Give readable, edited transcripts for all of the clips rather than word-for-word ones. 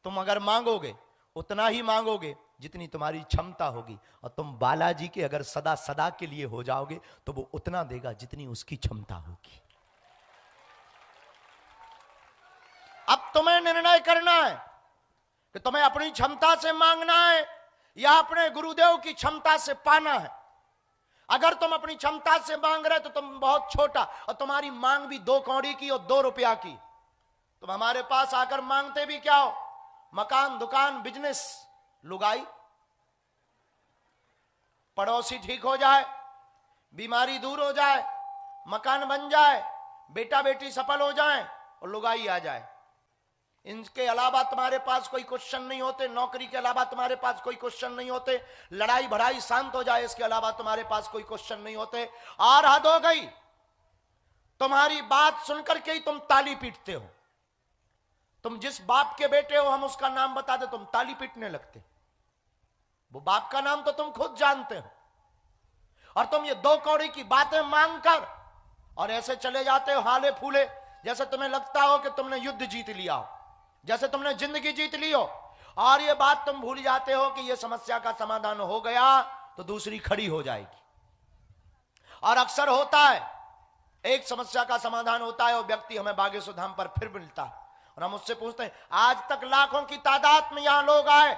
तुम अगर मांगोगे उतना ही मांगोगे जितनी तुम्हारी क्षमता होगी, और तुम बालाजी के अगर सदा सदा के लिए हो जाओगे तो वो उतना देगा जितनी उसकी क्षमता होगी। अब तुम्हें निर्णय करना है कि तुम्हें अपनी क्षमता से मांगना है या अपने गुरुदेव की क्षमता से पाना है। अगर तुम अपनी क्षमता से मांग रहे तो तुम बहुत छोटा, और तुम्हारी मांग भी 2 कौड़ी की और 2 रुपया की। तुम हमारे पास आकर मांगते भी क्या हो? मकान, दुकान, बिजनेस, लुगाई, पड़ोसी ठीक हो जाए, बीमारी दूर हो जाए, मकान बन जाए, बेटा बेटी सफल हो जाए और लुगाई आ जाए। इनके अलावा तुम्हारे पास कोई क्वेश्चन नहीं होते। नौकरी के अलावा तुम्हारे पास कोई क्वेश्चन नहीं होते। लड़ाई भड़ाई शांत हो जाए, इसके अलावा तुम्हारे पास कोई क्वेश्चन नहीं होते। और हद हो गई, तुम्हारी बात सुनकर के ही तुम ताली पीटते हो। तुम जिस बाप के बेटे हो हम उसका नाम बता दे तुम ताली पीटने लगते। वो बाप का नाम तो तुम खुद जानते हो, और तुम ये 2 कौड़ी की बातें मांगकर और ऐसे चले जाते हो हाले फूले, जैसे तुम्हें लगता हो कि तुमने युद्ध जीत लिया हो, जैसे तुमने जिंदगी जीत ली हो। और ये बात तुम भूल जाते हो कि ये समस्या का समाधान हो गया तो दूसरी खड़ी हो जाएगी। और अक्सर होता है, एक समस्या का समाधान होता है और व्यक्ति हमें बागेश्वर धाम पर फिर मिलता है और हम उससे पूछते हैं, आज तक लाखों की तादाद में यहां लोग आए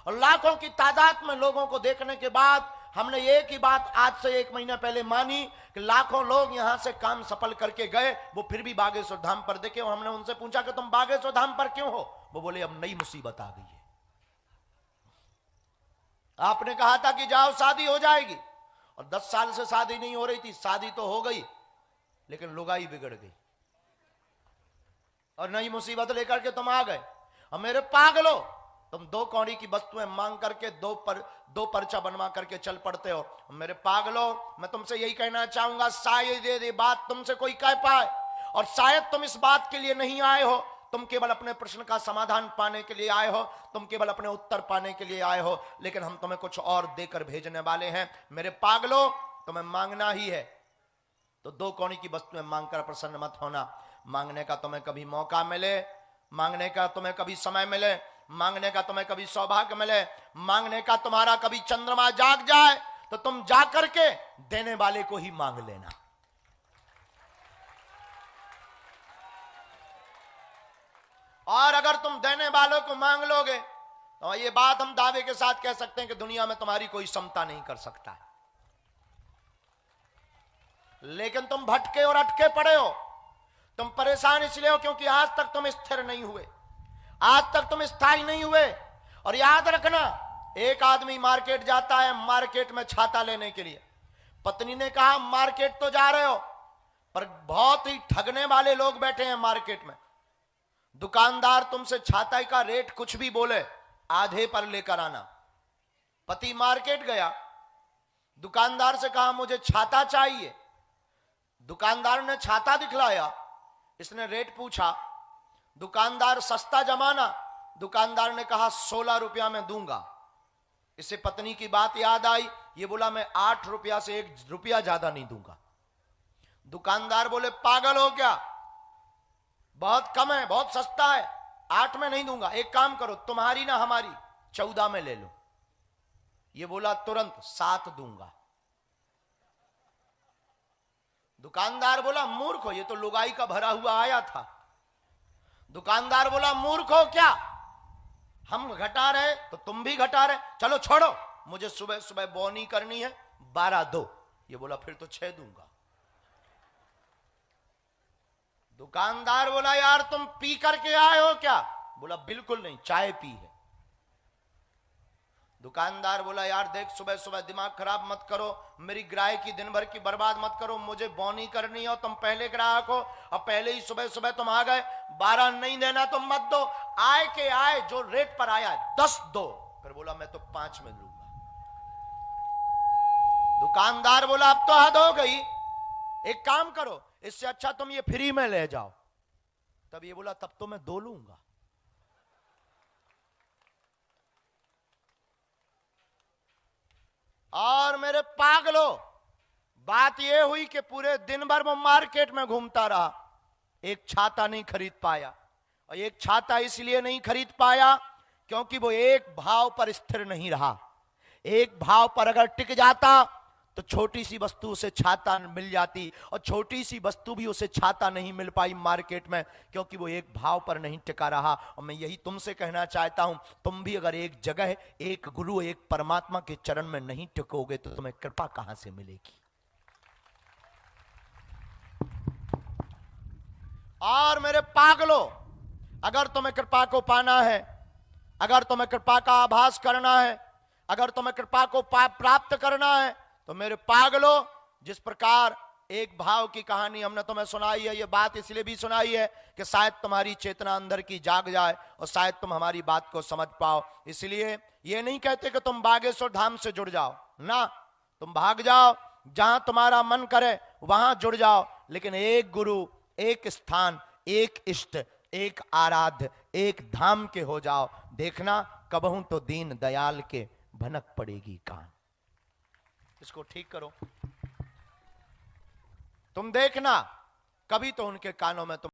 और लाखों की तादाद में लोगों को देखने के बाद हमने एक ही बात आज से 1 महीना पहले मानी कि लाखों लोग यहां से काम सफल करके गए, वो फिर भी बागेश्वर धाम पर देखे। और हमने उनसे पूछा कि तुम बागेश्वर धाम पर क्यों हो? वो बोले अब नई मुसीबत आ गई है। आपने कहा था कि जाओ शादी हो जाएगी, और 10 साल से शादी नहीं हो रही थी, शादी तो हो गई लेकिन लुगाई बिगड़ गई, और नई मुसीबत लेकर के तुम आ गए। और मेरे पागलो, तुम 2 कौड़ी की वस्तुएं मांग करके 2 पर्चा बनवा करके चल पड़ते हो। मेरे पागलो, मैं तुमसे यही कहना चाहूंगा, शायद ये बात तुमसे कोई कह पाए, और शायद तुम इस बात के लिए नहीं आए हो, तुम केवल अपने प्रश्न का समाधान पाने के लिए आए हो, तुम केवल अपने उत्तर पाने के लिए आए हो, लेकिन हम तुम्हें कुछ और देकर भेजने वाले हैं। मेरे पागलो, तुम्हें मांगना ही है तो 2 कौड़ी की वस्तुएं मांगकर प्रसन्न मत होना। मांगने का तुम्हें कभी मौका मिले, मांगने का तुम्हें कभी समय मिले, मांगने का तुम्हें कभी सौभाग्य मिले, मांगने का तुम्हारा कभी चंद्रमा जाग जाए तो तुम जाकर के देने वाले को ही मांग लेना। और अगर तुम देने वालों को मांग लोगे तो ये बात हम दावे के साथ कह सकते हैं कि दुनिया में तुम्हारी कोई समता नहीं कर सकता है। लेकिन तुम भटके और अटके पड़े हो। तुम परेशान इसलिए हो क्योंकि आज तक तुम स्थिर नहीं हुए, आज तक तुम स्थायी नहीं हुए। और याद रखना, एक आदमी मार्केट जाता है, मार्केट में छाता लेने के लिए। पत्नी ने कहा मार्केट तो जा रहे हो, पर बहुत ही ठगने वाले लोग बैठे हैं मार्केट में। दुकानदार तुमसे छाता का रेट कुछ भी बोले, आधे पर लेकर आना। पति मार्केट गया, दुकानदार से कहा मुझे छाता चाहिए। दुकानदार ने छाता दिखलाया, इसने रेट पूछा, दुकानदार सस्ता जमाना, दुकानदार ने कहा 16 रुपया में दूंगा। इससे पत्नी की बात याद आई, ये बोला मैं 8 रुपया से 1 रुपया ज्यादा नहीं दूंगा। दुकानदार बोले पागल हो क्या, बहुत कम है, बहुत सस्ता है, 8 में नहीं दूंगा। एक काम करो, तुम्हारी ना हमारी 14 में ले लो। ये बोला तुरंत 7 दूंगा। दुकानदार बोला मूर्ख हो, ये तो लुगाई का भरा हुआ आया था। दुकानदार बोला मूर्ख हो क्या, हम घटा रहे तो तुम भी घटा रहे, चलो छोड़ो, मुझे सुबह सुबह बोनी करनी है, 12 दो। ये बोला फिर तो 6 दूंगा। दुकानदार बोला यार तुम पी करके आए हो क्या? बोला बिल्कुल नहीं, चाय पी है। दुकानदार बोला यार देख, सुबह सुबह दिमाग खराब मत करो, मेरी ग्राहकी दिन भर की बर्बाद मत करो, मुझे बोनी करनी हो, तुम पहले ग्राहक हो और पहले ही सुबह सुबह तुम आ गए, 12 नहीं देना तो मत दो, आए के आए जो रेट पर आया 10 दो। फिर बोला मैं तो 5 में दूंगा। दुकानदार बोला अब तो हद हो गई, एक काम करो, इससे अच्छा तुम ये फ्री में ले जाओ। तब ये बोला तब तो मैं 2 लूंगा। और मेरे पागलो, बात यह हुई कि पूरे दिन भर वो मार्केट में घूमता रहा, एक छाता नहीं खरीद पाया। और एक छाता इसलिए नहीं खरीद पाया क्योंकि वो एक भाव पर स्थिर नहीं रहा। एक भाव पर अगर टिक जाता तो छोटी सी वस्तु उसे छाता मिल जाती, और छोटी सी वस्तु भी उसे छाता नहीं मिल पाई मार्केट में, क्योंकि वो एक भाव पर नहीं टिका रहा। और मैं यही तुमसे कहना चाहता हूं, तुम भी अगर एक जगह, एक गुरु, एक परमात्मा के चरण में नहीं टिकोगे तो तुम्हें कृपा कहां से मिलेगी। और मेरे पागलों, अगर तुम्हें कृपा को पाना है, अगर तुम्हें कृपा का आभास करना है, अगर तुम्हें कृपा को प्राप्त करना है, तो मेरे पागलों, जिस प्रकार एक भाव की कहानी हमने तुम्हें सुनाई है, ये बात इसलिए भी सुनाई है कि शायद तुम्हारी चेतना अंदर की जाग जाए और शायद तुम हमारी बात को समझ पाओ। इसलिए ये नहीं कहते कि तुम बागेश्वर धाम से जुड़ जाओ ना, तुम भाग जाओ, जहां तुम्हारा मन करे वहां जुड़ जाओ, लेकिन एक गुरु, एक स्थान, एक इष्ट, एक आराध्य, एक धाम के हो जाओ। देखना कबहू तो दीन दयाल के भनक पड़ेगी कान। इसको ठीक करो, तुम देखना कभी तो उनके कानों में तुम